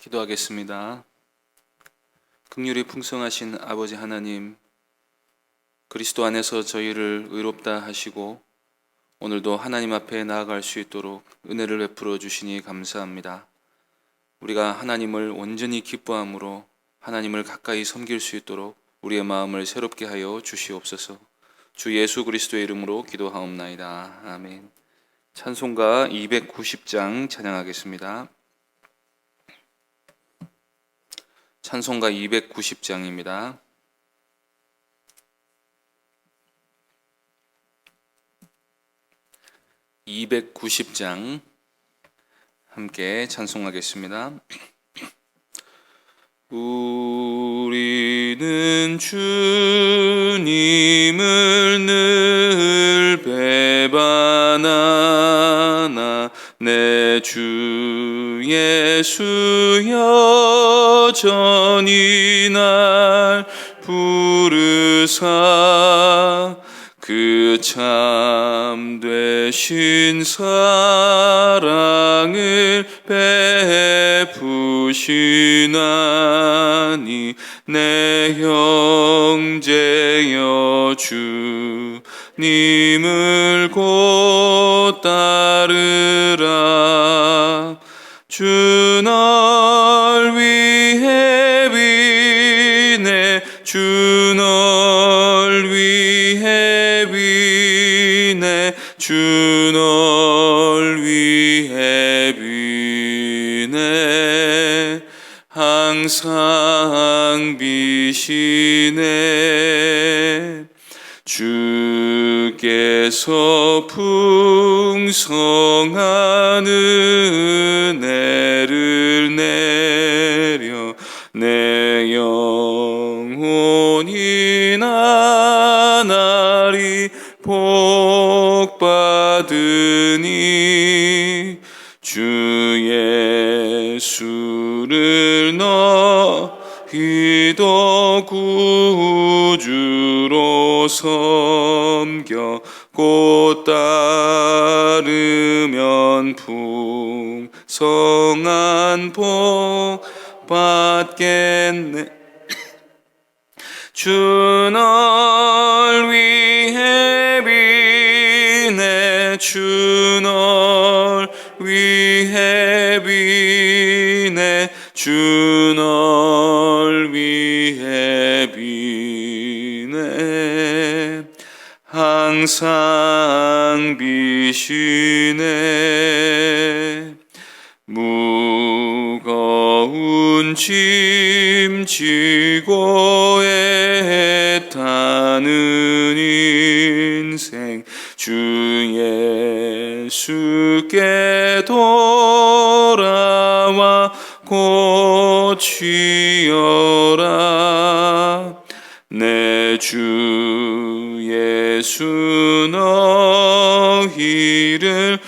기도하겠습니다. 긍휼이 풍성하신 아버지 하나님, 그리스도 안에서 저희를 의롭다 하시고 오늘도 하나님 앞에 나아갈 수 있도록 은혜를 베풀어 주시니 감사합니다. 우리가 하나님을 온전히 기뻐함으로 하나님을 가까이 섬길 수 있도록 우리의 마음을 새롭게 하여 주시옵소서. 주 예수 그리스도의 이름으로 기도하옵나이다. 아멘. 찬송가 290장 찬양하겠습니다. 찬송가 290장입니다. (290장) 함께 찬송하겠습니다. 우리는 주님을 늘 배반하나 내 주 예수 여전히 날 부르사 그 참되신 사랑을 베푸시나니 내 형제여 주님을 곧 따르라. 주 널 위해 비네 주 널 위해 비네 주 널 위해 비네 항상 비시네. 주께서 풍성한 은혜를 내려 내 영혼이 나날이 복받으니 주 예수를 너희도 구주로 섬겨 곧 따르면 풍성한 복 받겠네. 주 널 위해 비네 주 널 위해 비네 주 널 위해 비네 항상 비시네. 무거운 짐 지고 애타는 인생 주 예수께 돌아와 곧 쉬어라. 내 주 예수 너희를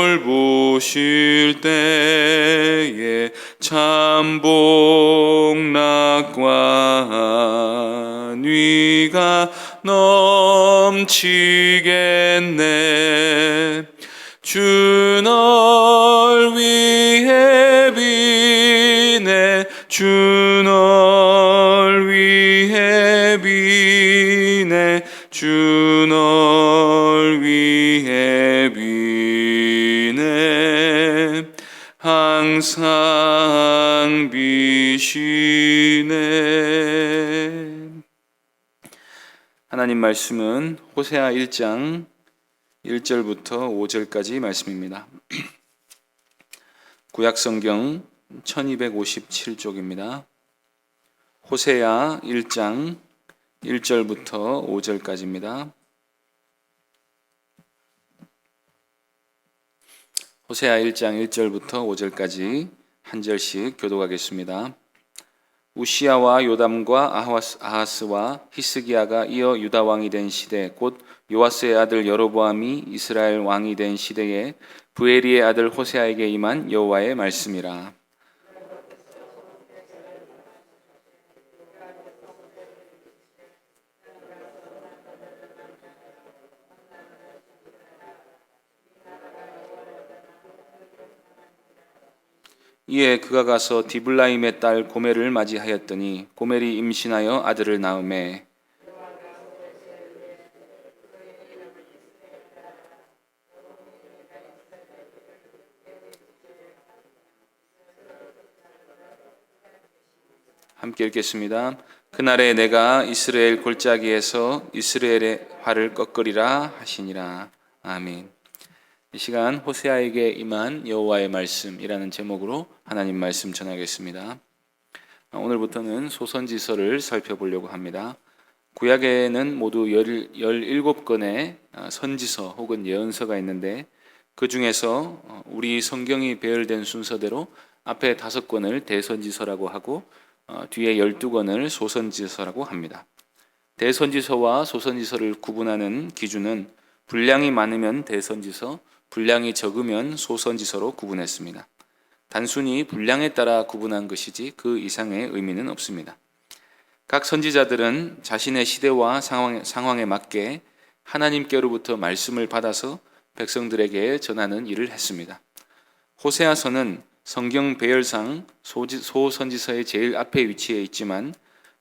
돌보실 때에 참복락과 안위가 넘치겠네. 주 널 위해 비네 주 널 위해 비네 주 널 위해 비네 항상 비시네. 하나님 말씀은 호세아 1장 1절부터 5절까지 말씀입니다. 구약성경 1257쪽입니다. 호세아 1장 1절부터 5절까지입니다. 호세아 1장 1절부터 5절까지 한 절씩 교독하겠습니다. 우시야와 요담과 아하스와 히스기야가 이어 유다 왕이 된 시대 곧 요아스의 아들 여로보암이 이스라엘 왕이 된 시대에 부에리의 아들 호세아에게 임한 여호와의 말씀이라. 이에 그가 가서 디블라임의 딸 고멜을 맞이하였더니 고멜이 임신하여 아들을 낳음에 함께 읽겠습니다. 그날에 내가 이스라엘 골짜기에서 이스라엘의 활을 꺾으리라 하시니라. 아멘. 이 시간 호세아에게 임한 여호와의 말씀이라는 제목으로 하나님 말씀 전하겠습니다. 오늘부터는 소선지서를 살펴보려고 합니다. 구약에는 모두 17권의 선지서 혹은 예언서가 있는데 그 중에서 우리 성경이 배열된 순서대로 앞에 5권을 대선지서라고 하고 뒤에 12권을 소선지서라고 합니다. 대선지서와 소선지서를 구분하는 기준은 분량이 많으면 대선지서, 분량이 적으면 소선지서로 구분했습니다. 단순히 분량에 따라 구분한 것이지 그 이상의 의미는 없습니다. 각 선지자들은 자신의 시대와 상황에 맞게 하나님께로부터 말씀을 받아서 백성들에게 전하는 일을 했습니다. 호세아서는 성경 배열상 소선지서의 제일 앞에 위치해 있지만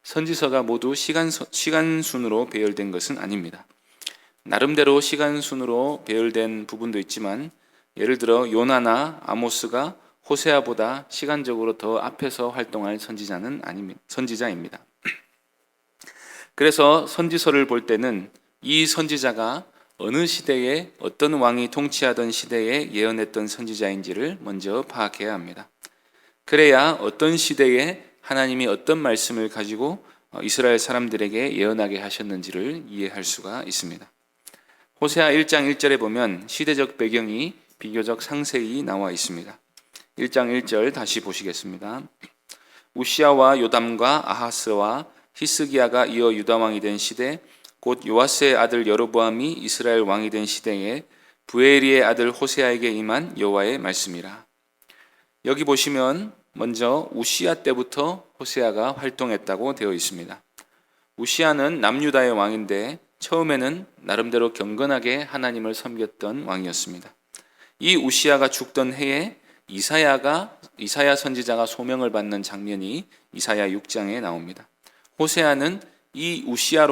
선지서가 모두 시간순으로 배열된 것은 아닙니다. 나름대로 시간순으로 배열된 부분도 있지만 예를 들어 요나나 아모스가 호세아보다 시간적으로 더 앞에서 활동할 선지자입니다. 그래서 선지서를 볼 때는 이 선지자가 어느 시대에 어떤 왕이 통치하던 시대에 예언했던 선지자인지를 먼저 파악해야 합니다. 그래야 어떤 시대에 하나님이 어떤 말씀을 가지고 이스라엘 사람들에게 예언하게 하셨는지를 이해할 수가 있습니다. 호세아 1장 1절에 보면 시대적 배경이 비교적 상세히 나와 있습니다. 1장 1절 다시 보시겠습니다. 우시아와 요담과 아하스와 히스기야가 이어 유다 왕이 된 시대 곧 요아스의 아들 여로보암이 이스라엘 왕이 된 시대에 부에리의 아들 호세아에게 임한 여호와의 말씀이라. 여기 보시면 먼저 우시아 때부터 호세아가 활동했다고 되어 있습니다. 우시아는 남유다의 왕인데 처음에는 나름대로 경건하게 하나님을 섬겼던 왕이었습니다. 이 우시아가 죽던 해에 이사야 선지자가 소명을 받는 장면이 이사야 6장에 나옵니다. 호세아는 이 우시아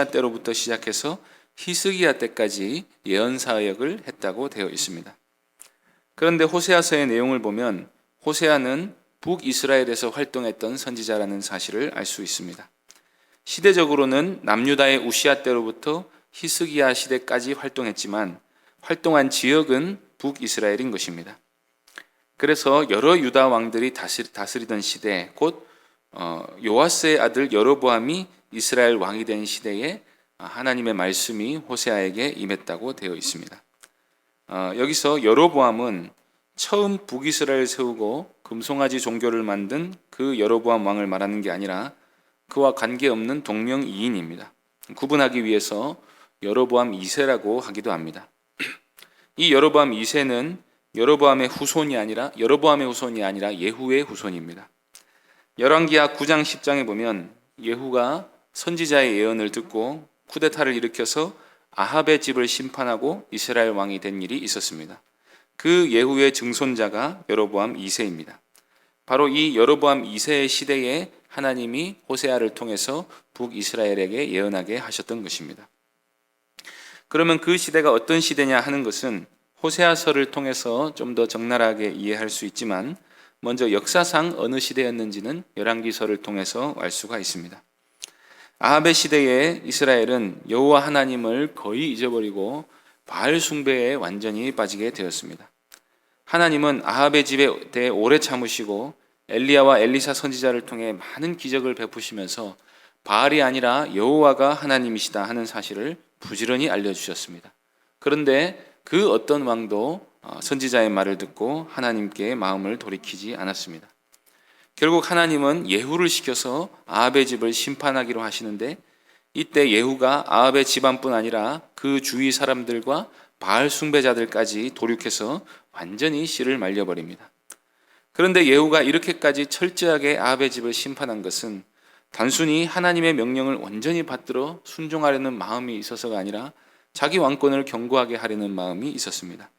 때로부터 시작해서 히스기야 때까지 예언 사역을 했다고 되어 있습니다. 그런데 호세아서의 내용을 보면 호세아는 북이스라엘에서 활동했던 선지자라는 사실을 알 수 있습니다. 시대적으로는 남유다의 우시아 때로부터 히스기야 시대까지 활동했지만 활동한 지역은 북이스라엘인 것입니다. 그래서 여러 유다 왕들이 다스리던 시대, 곧 요아스의 아들 여로보암이 이스라엘 왕이 된 시대에 하나님의 말씀이 호세아에게 임했다고 되어 있습니다. 여기서 여로보암은 처음 북이스라엘을 세우고 금송아지 종교를 만든 그 여로보암 왕을 말하는 게 아니라 그와 관계없는 동명이인입니다. 구분하기 위해서 여로보암 2세라고 하기도 합니다. 이 여로보암 2세는 여로보암의 후손이 아니라 예후의 후손입니다. 열왕기하 9장 10장에 보면 예후가 선지자의 예언을 듣고 쿠데타를 일으켜서 아합의 집을 심판하고 이스라엘 왕이 된 일이 있었습니다. 그 예후의 증손자가 여로보암 2세입니다. 바로 이 여로보암 2세의 시대에 하나님이 호세아를 통해서 북이스라엘에게 예언하게 하셨던 것입니다. 그러면 그 시대가 어떤 시대냐 하는 것은 호세아서를 통해서 좀 더 적나라하게 이해할 수 있지만 먼저 역사상 어느 시대였는지는 열왕기서를 통해서 알 수가 있습니다. 아합의 시대에 이스라엘은 여호와 하나님을 거의 잊어버리고 바알 숭배에 완전히 빠지게 되었습니다. 하나님은 아합의 집에 대해 오래 참으시고 엘리야와 엘리사 선지자를 통해 많은 기적을 베푸시면서 바알이 아니라 여호와가 하나님이시다 하는 사실을 부지런히 알려주셨습니다. 그런데 그 어떤 왕도 선지자의 말을 듣고 하나님께 마음을 돌이키지 않았습니다. 결국 하나님은 예후를 시켜서 아합의 집을 심판하기로 하시는데 이때 예후가 아합의 집안뿐 아니라 그 주위 사람들과 바알 숭배자들까지 돌육해서 완전히 씨를 말려버립니다. 그런데 예후가 이렇게까지 철저하게 아합의 집을 심판한 것은 단순히 하나님의 명령을 온전히 받들어 순종하려는 마음이 있어서가 아니라 자기 왕권을 견고하게 하려는 마음이 있었습니다.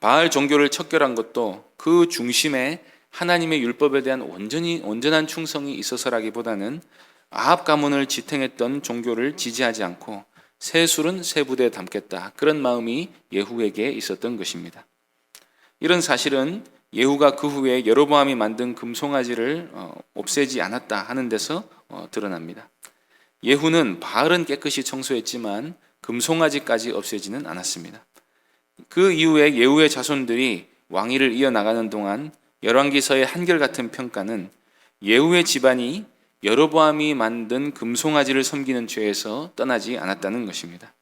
바알 종교를 척결한 것도 그 중심에 하나님의 율법에 대한 온전한 충성이 있어서라기보다는 아합 가문을 지탱했던 종교를 지지하지 않고 새 술은 새 부대에 담겠다, 그런 마음이 예후에게 있었던 것입니다. 이런 사실은 예후가 그 후에 여로보암이 만든 금송아지를 없애지 않았다 하는 데서 드러납니다. 예후는 바알은 깨끗이 청소했지만 금송아지까지 없애지는 않았습니다. 그 이후에 예후의 자손들이 왕위를 이어나가는 동안 열왕기서의 한결같은 평가는 예후의 집안이 여로보암이 만든 금송아지를 섬기는 죄에서 떠나지 않았다는 것입니다.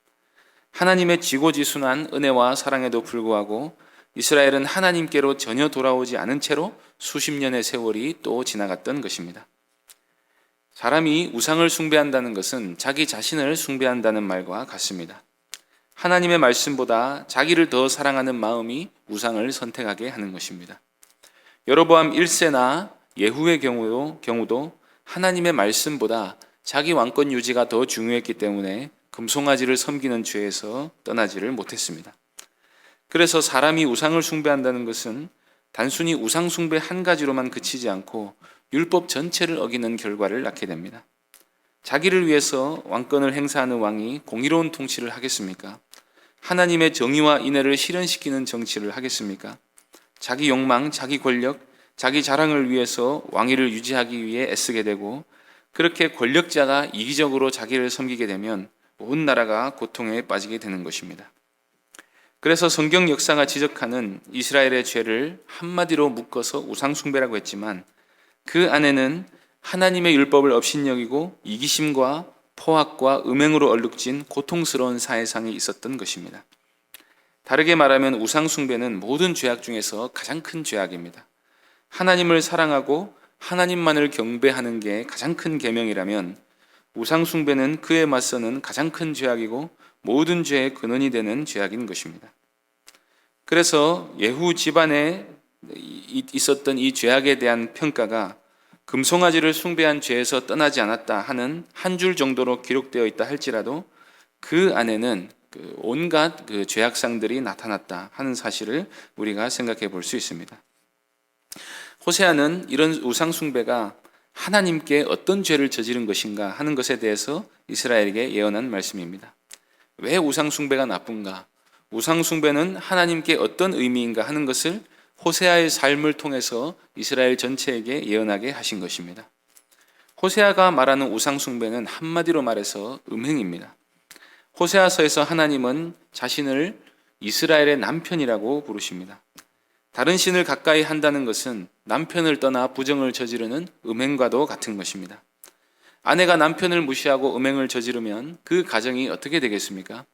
하나님의 지고지순한 은혜와 사랑에도 불구하고 이스라엘은 하나님께로 전혀 돌아오지 않은 채로 수십 년의 세월이 또 지나갔던 것입니다. 사람이 우상을 숭배한다는 것은 자기 자신을 숭배한다는 말과 같습니다. 하나님의 말씀보다 자기를 더 사랑하는 마음이 우상을 선택하게 하는 것입니다. 여로보암 1세나 예후의 경우도 하나님의 말씀보다 자기 왕권 유지가 더 중요했기 때문에 금송아지를 섬기는 죄에서 떠나지를 못했습니다. 그래서 사람이 우상을 숭배한다는 것은 단순히 우상 숭배 한 가지로만 그치지 않고 율법 전체를 어기는 결과를 낳게 됩니다. 자기를 위해서 왕권을 행사하는 왕이 공의로운 통치를 하겠습니까? 하나님의 정의와 인애를 실현시키는 정치를 하겠습니까? 자기 욕망, 자기 권력, 자기 자랑을 위해서 왕위를 유지하기 위해 애쓰게 되고, 그렇게 권력자가 이기적으로 자기를 섬기게 되면 온 나라가 고통에 빠지게 되는 것입니다. 그래서 성경 역사가 지적하는 이스라엘의 죄를 한마디로 묶어서 우상숭배라고 했지만 그 안에는 하나님의 율법을 업신여기고 이기심과 포악과 음행으로 얼룩진 고통스러운 사회상이 있었던 것입니다. 다르게 말하면 우상숭배는 모든 죄악 중에서 가장 큰 죄악입니다. 하나님을 사랑하고 하나님만을 경배하는 게 가장 큰 계명이라면 우상숭배는 그에 맞서는 가장 큰 죄악이고 모든 죄의 근원이 되는 죄악인 것입니다. 그래서 예후 집안에 있었던 이 죄악에 대한 평가가 금송아지를 숭배한 죄에서 떠나지 않았다 하는 한 줄 정도로 기록되어 있다 할지라도 그 안에는 온갖 죄악상들이 나타났다 하는 사실을 우리가 생각해 볼 수 있습니다. 호세아는 이런 우상숭배가 하나님께 어떤 죄를 저지른 것인가 하는 것에 대해서 이스라엘에게 예언한 말씀입니다. 왜 우상숭배가 나쁜가? 우상숭배는 하나님께 어떤 의미인가 하는 것을 호세아의 삶을 통해서 이스라엘 전체에게 예언하게 하신 것입니다. 호세아가 말하는 우상숭배는 한마디로 말해서 음행입니다. 호세아서에서 하나님은 자신을 이스라엘의 남편이라고 부르십니다. 다른 신을 가까이 한다는 것은 남편을 떠나 부정을 저지르는 음행과도 같은 것입니다. 아내가 남편을 무시하고 음행을 저지르면 그 가정이 어떻게 되겠습니까?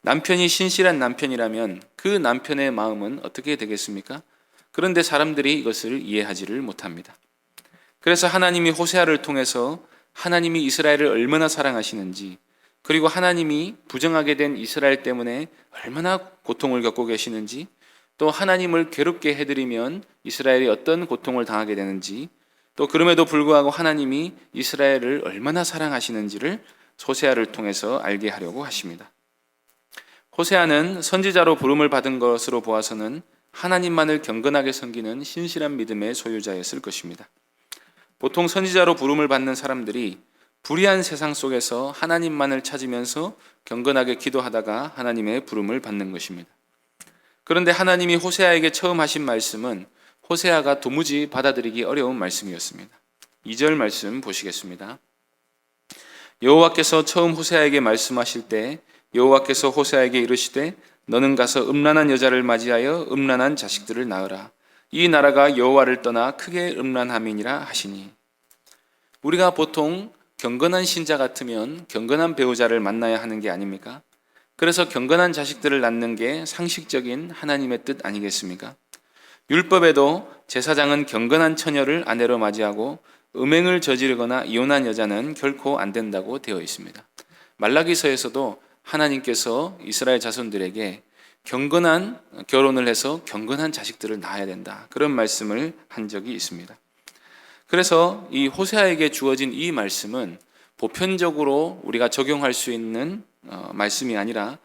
남편이 신실한 남편이라면 그 남편의 마음은 어떻게 되겠습니까? 그런데 사람들이 이것을 이해하지를 못합니다. 그래서 하나님이 호세아를 통해서 하나님이 이스라엘을 얼마나 사랑하시는지, 그리고 하나님이 부정하게 된 이스라엘 때문에 얼마나 고통을 겪고 계시는지, 또 하나님을 괴롭게 해드리면 이스라엘이 어떤 고통을 당하게 되는지, 또 그럼에도 불구하고 하나님이 이스라엘을 얼마나 사랑하시는지를 호세아를 통해서 알게 하려고 하십니다. 호세아는 선지자로 부름을 받은 것으로 보아서는 하나님만을 경건하게 섬기는 신실한 믿음의 소유자였을 것입니다. 보통 선지자로 부름을 받는 사람들이 불의한 세상 속에서 하나님만을 찾으면서 경건하게 기도하다가 하나님의 부름을 받는 것입니다. 그런데 하나님이 호세아에게 처음 하신 말씀은 호세아가 도무지 받아들이기 어려운 말씀이었습니다. 2절 말씀 보시겠습니다. 여호와께서 처음 호세아에게 말씀하실 때 여호와께서 호세아에게 이르시되 너는 가서 음란한 여자를 맞이하여 음란한 자식들을 낳으라. 이 나라가 여호와를 떠나 크게 음란함이니라 하시니. 우리가 보통 경건한 신자 같으면 경건한 배우자를 만나야 하는 게 아닙니까? 그래서 경건한 자식들을 낳는 게 상식적인 하나님의 뜻 아니겠습니까? 율법에도 제사장은 경건한 처녀를 아내로 맞이하고 음행을 저지르거나 이혼한 여자는 결코 안 된다고 되어 있습니다. 말라기서에서도 하나님께서 이스라엘 자손들에게 경건한 결혼을 해서 경건한 자식들을 낳아야 된다, 그런 말씀을 한 적이 있습니다. 그래서 이 호세아에게 주어진 이 말씀은 보편적으로 우리가 적용할 수 있는 말씀이 아니라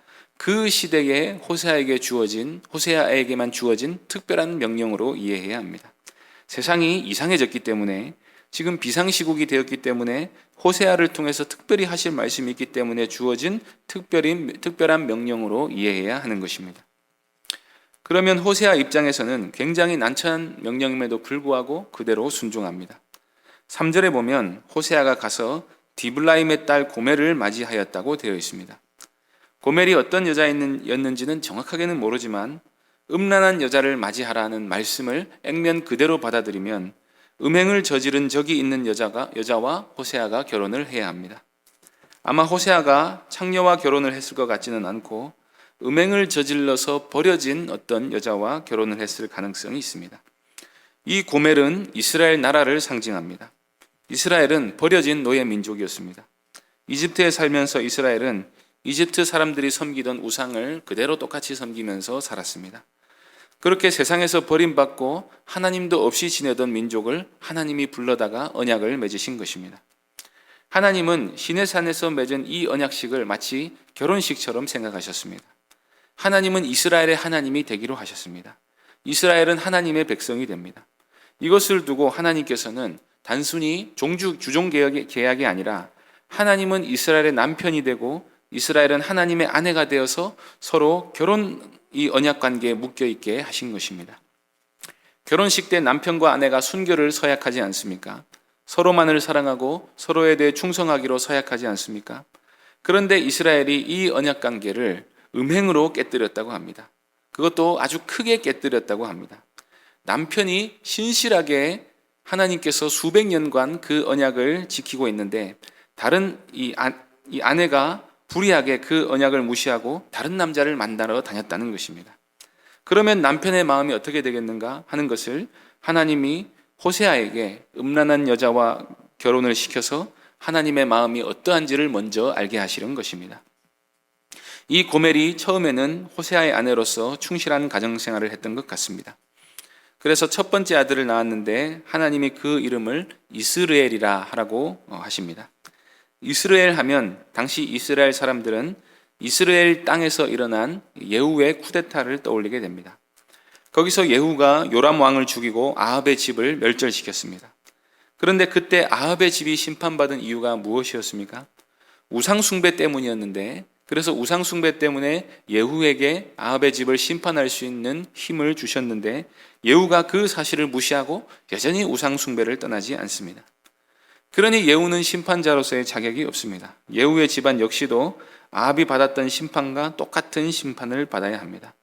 그 시대에 호세아에게만 주어진 특별한 명령으로 이해해야 합니다. 세상이 이상해졌기 때문에, 지금 비상시국이 되었기 때문에, 호세아를 통해서 특별히 하실 말씀이 있기 때문에 주어진 특별한 명령으로 이해해야 하는 것입니다. 그러면 호세아 입장에서는 굉장히 난처한 명령임에도 불구하고 그대로 순종합니다. 3절에 보면 호세아가 가서 디블라임의 딸 고멜을 맞이하였다고 되어 있습니다. 고멜이 어떤 여자였는지는 정확하게는 모르지만 음란한 여자를 맞이하라는 말씀을 액면 그대로 받아들이면 음행을 저지른 적이 있는 여자와 호세아가 결혼을 해야 합니다. 아마 호세아가 창녀와 결혼을 했을 것 같지는 않고 음행을 저질러서 버려진 어떤 여자와 결혼을 했을 가능성이 있습니다. 이 고멜은 이스라엘 나라를 상징합니다. 이스라엘은 버려진 노예 민족이었습니다. 이집트에 살면서 이스라엘은 이집트 사람들이 섬기던 우상을 그대로 똑같이 섬기면서 살았습니다. 그렇게 세상에서 버림받고 하나님도 없이 지내던 민족을 하나님이 불러다가 언약을 맺으신 것입니다. 하나님은 시내산에서 맺은 이 언약식을 마치 결혼식처럼 생각하셨습니다. 하나님은 이스라엘의 하나님이 되기로 하셨습니다. 이스라엘은 하나님의 백성이 됩니다. 이것을 두고 하나님께서는 단순히 주종 계약이 아니라 하나님은 이스라엘의 남편이 되고 이스라엘은 하나님의 아내가 되어서 서로 이 언약 관계에 묶여 있게 하신 것입니다. 결혼식 때 남편과 아내가 순결을 서약하지 않습니까? 서로만을 사랑하고 서로에 대해 충성하기로 서약하지 않습니까? 그런데 이스라엘이 이 언약 관계를 음행으로 깨뜨렸다고 합니다. 그것도 아주 크게 깨뜨렸다고 합니다. 남편이 신실하게 하나님께서 수백 년간 그 언약을 지키고 있는데 다른 이 아내가 불의하게 그 언약을 무시하고 다른 남자를 만나러 다녔다는 것입니다. 그러면 남편의 마음이 어떻게 되겠는가 하는 것을 하나님이 호세아에게 음란한 여자와 결혼을 시켜서 하나님의 마음이 어떠한지를 먼저 알게 하시는 것입니다. 이 고멜이 처음에는 호세아의 아내로서 충실한 가정생활을 했던 것 같습니다. 그래서 첫 번째 아들을 낳았는데 하나님이 그 이름을 이스르엘이라 하라고 하십니다. 이스라엘 하면 당시 이스라엘 사람들은 이스라엘 땅에서 일어난 예후의 쿠데타를 떠올리게 됩니다. 거기서 예후가 요람 왕을 죽이고 아합의 집을 멸절시켰습니다. 그런데 그때 아합의 집이 심판받은 이유가 무엇이었습니까? 우상숭배 때문이었는데, 그래서 우상숭배 때문에 예후에게 아합의 집을 심판할 수 있는 힘을 주셨는데 예후가 그 사실을 무시하고 여전히 우상숭배를 떠나지 않습니다. 그러니 예후는 심판자로서의 자격이 없습니다. 예후의 집안 역시도 아합이 받았던 심판과 똑같은 심판을 받아야 합니다.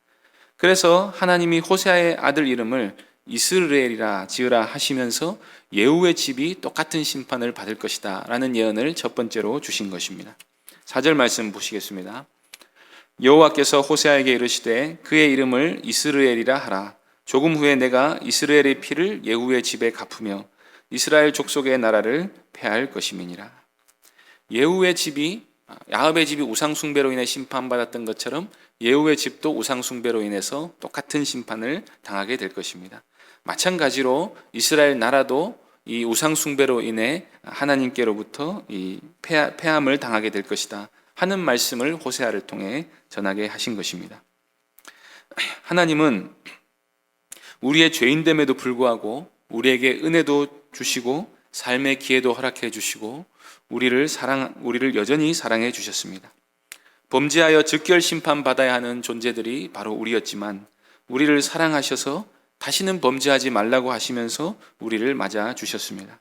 그래서 하나님이 호세아의 아들 이름을 이스르엘이라 지으라 하시면서 예후의 집이 똑같은 심판을 받을 것이다 라는 예언을 첫 번째로 주신 것입니다. 4절 말씀 보시겠습니다. 여호와께서 호세아에게 이르시되 그의 이름을 이스르엘이라 하라. 조금 후에 내가 이스라엘의 피를 예후의 집에 갚으며 이스라엘 족속의 나라를 폐할 것임이니라. 예후의 집이 아합의 집이 우상숭배로 인해 심판받았던 것처럼 예후의 집도 우상숭배로 인해서 똑같은 심판을 당하게 될 것입니다. 마찬가지로 이스라엘 나라도 이 우상숭배로 인해 하나님께로부터 이 폐함을 당하게 될 것이다 하는 말씀을 호세아를 통해 전하게 하신 것입니다. 하나님은 우리의 죄인됨에도 불구하고 우리에게 은혜도 주시고 삶의 기회도 허락해 주시고 우리를 여전히 사랑해 주셨습니다. 범죄하여 즉결 심판받아야 하는 존재들이 바로 우리였지만 우리를 사랑하셔서 다시는 범죄하지 말라고 하시면서 우리를 맞아 주셨습니다.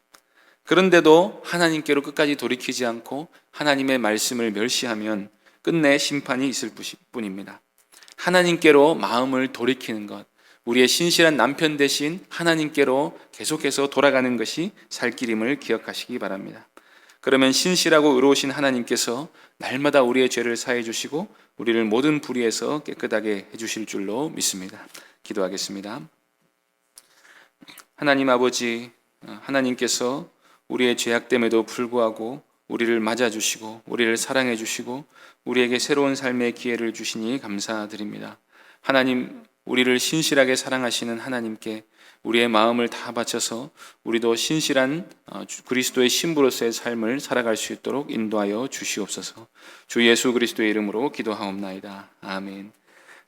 그런데도 하나님께로 끝까지 돌이키지 않고 하나님의 말씀을 멸시하면 끝내 심판이 있을 뿐입니다. 하나님께로 마음을 돌이키는 것, 우리의 신실한 남편 대신 하나님께로 계속해서 돌아가는 것이 살 길임을 기억하시기 바랍니다. 그러면 신실하고 의로우신 하나님께서 날마다 우리의 죄를 사해 주시고 우리를 모든 불의에서 깨끗하게 해주실 줄로 믿습니다. 기도하겠습니다. 하나님 아버지, 하나님께서 우리의 죄악됨에도 불구하고 우리를 맞아주시고 우리를 사랑해 주시고 우리에게 새로운 삶의 기회를 주시니 감사드립니다. 하나님, 우리를 신실하게 사랑하시는 하나님께 우리의 마음을 다 바쳐서 우리도 신실한 그리스도의 신부로서의 삶을 살아갈 수 있도록 인도하여 주시옵소서. 주 예수 그리스도의 이름으로 기도하옵나이다. 아멘.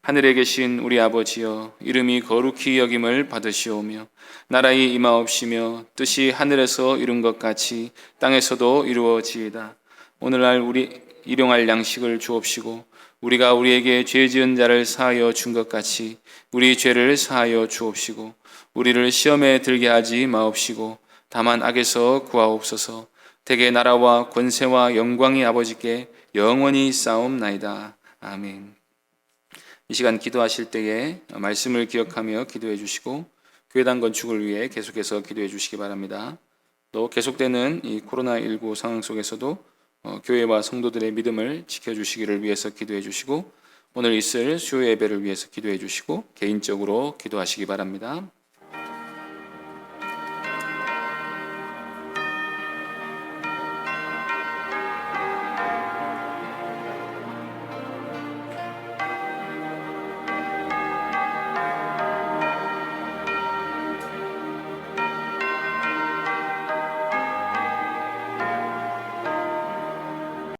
하늘에 계신 우리 아버지여, 이름이 거룩히 여김을 받으시오며 나라의 임하옵시며 뜻이 하늘에서 이룬 것 같이 땅에서도 이루어지이다. 오늘날 우리 일용할 양식을 주옵시고 우리가 우리에게 죄 지은 자를 사하여 준 것 같이 우리 죄를 사하여 주옵시고 우리를 시험에 들게 하지 마옵시고 다만 악에서 구하옵소서. 대개 나라와 권세와 영광이 아버지께 영원히 쌓옵나이다. 아멘. 이 시간 기도하실 때에 말씀을 기억하며 기도해 주시고 교회당 건축을 위해 계속해서 기도해 주시기 바랍니다. 또 계속되는 이 코로나19 상황 속에서도 교회와 성도들의 믿음을 지켜주시기를 위해서 기도해 주시고 오늘 있을 수요 예배를 위해서 기도해 주시고 개인적으로 기도하시기 바랍니다.